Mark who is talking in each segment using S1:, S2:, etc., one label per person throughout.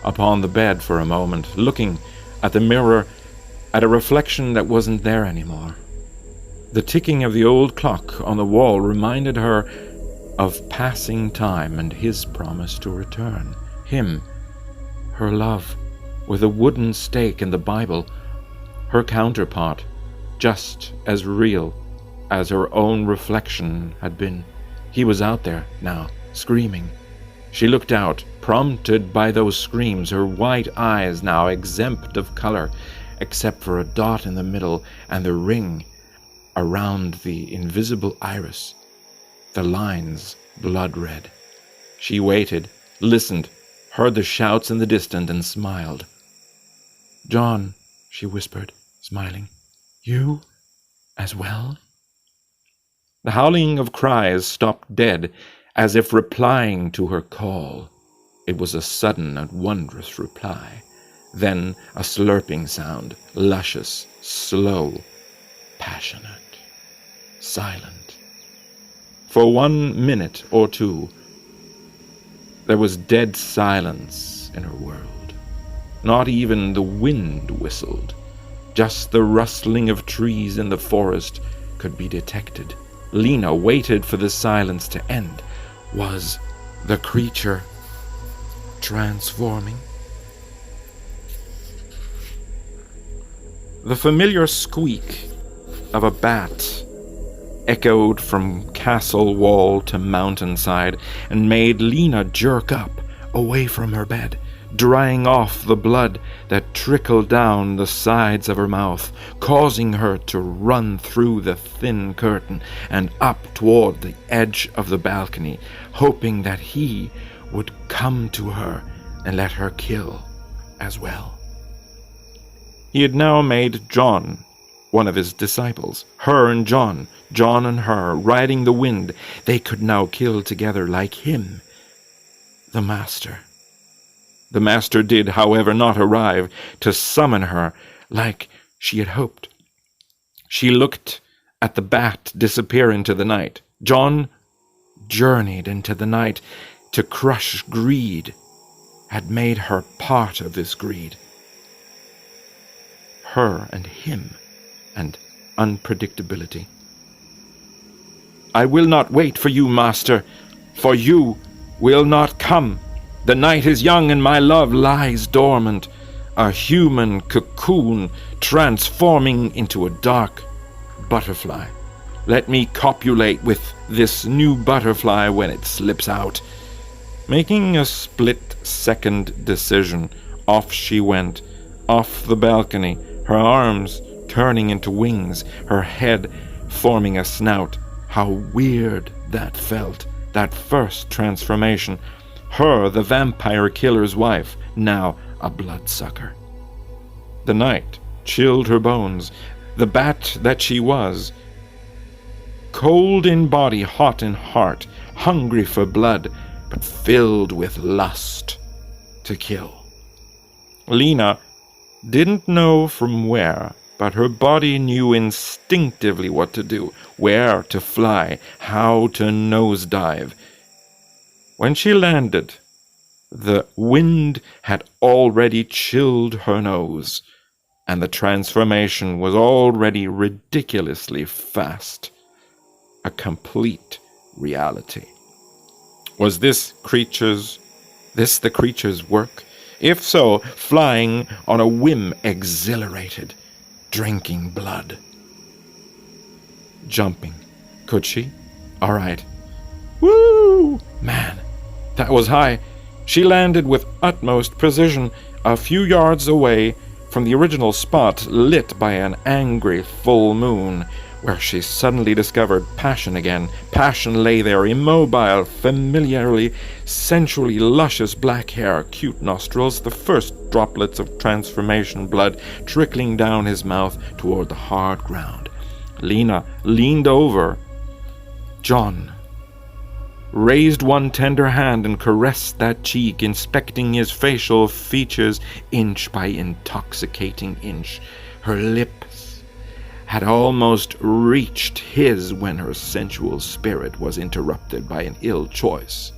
S1: upon the bed for a moment, looking at the mirror, at a reflection that wasn't there anymore. The ticking of the old clock on the wall reminded her of passing time and his promise to return. Him, her love, with a wooden stake in the Bible, her counterpart, just as real as her own reflection had been. He was out there now, screaming. She looked out, prompted by those screams, her white eyes now exempt of color, except for a dot in the middle and the ring around the invisible iris, the lines blood-red. She waited, listened, heard the shouts in the distance, and smiled. "John," she whispered, smiling, "you as well?" The howling of cries stopped dead, as if replying to her call. It was a sudden and wondrous reply. Then a slurping sound, luscious, slow, passionate, silent. For 1 minute or two, there was dead silence in her world. Not even the wind whistled. Just the rustling of trees in the forest could be detected. Lena waited for the silence to end. Was the creature transforming? The familiar squeak of a bat echoed from castle wall to mountainside and made Lena jerk up away from her bed, drying off the blood that trickled down the sides of her mouth, causing her to run through the thin curtain and up toward the edge of the balcony, hoping that he would come to her and let her kill as well. He had now made John one of his disciples. Her and John and her, riding the wind, they could now kill together like him, the Master. The Master did, however, not arrive to summon her like she had hoped. She looked at the bat disappear into the night. John journeyed into the night to crush greed, had made her part of this greed. Her and him, and unpredictability. "I will not wait for you, Master, for you will not come. The night is young and my love lies dormant, a human cocoon transforming into a dark butterfly. Let me copulate with this new butterfly when it slips out." Making a split-second decision, off she went, off the balcony, her arms turning into wings, her head forming a snout. How weird that felt, that first transformation. Her, the vampire killer's wife, now a bloodsucker. The night chilled her bones. The bat that she was, cold in body, hot in heart, hungry for blood, but filled with lust to kill. Lena didn't know from where, but her body knew instinctively what to do, where to fly, how to nosedive. When she landed, the wind had already chilled her nose, and the transformation was already ridiculously fast. A complete reality. Was this the creature's work? If so, flying on a whim, exhilarated, drinking blood. Jumping. Could she? All right. Woo! Man, that was high. She landed with utmost precision, a few yards away from the original spot, lit by an angry full moon, where she suddenly discovered passion again. Passion lay there, immobile, familiarly, sensually luscious black hair, cute nostrils, the first droplets of transformation blood trickling down his mouth toward the hard ground. Lena leaned over. John raised one tender hand and caressed that cheek, inspecting his facial features inch by intoxicating inch. Her lips had almost reached his when her sensual spirit was interrupted by an ill choice.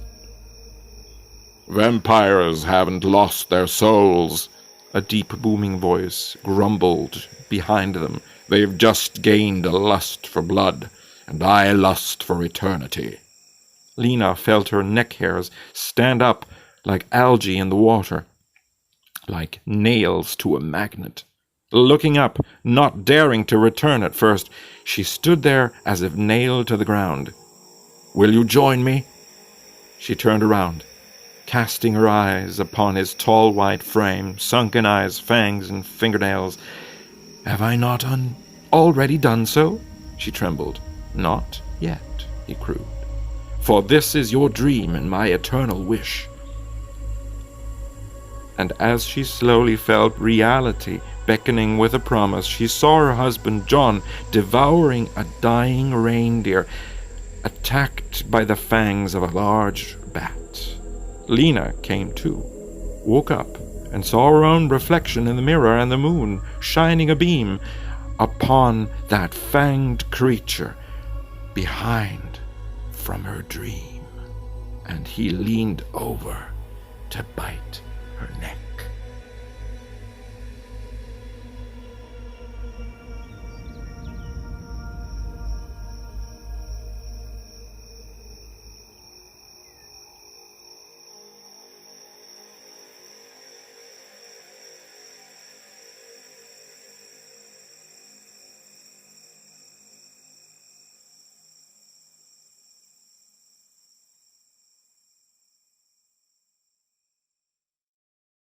S1: Vampires haven't lost their souls, a deep booming voice grumbled behind them. They've just gained a lust for blood, and I lust for eternity. Lena felt her neck hairs stand up like algae in the water, like nails to a magnet. Looking up, not daring to return at first, she stood there as if nailed to the ground. Will you join me? She turned around, casting her eyes upon his tall white frame, sunken eyes, fangs, and fingernails. Have I not already done so? She trembled. Not yet, he crooned. For this is your dream and my eternal wish. And as she slowly felt reality beckoning with a promise, she saw her husband John devouring a dying reindeer, attacked by the fangs of a large bat. Lena came to, woke up, and saw her own reflection in the mirror and the moon shining a beam upon that fanged creature behind from her dream. And he leaned over to bite her neck.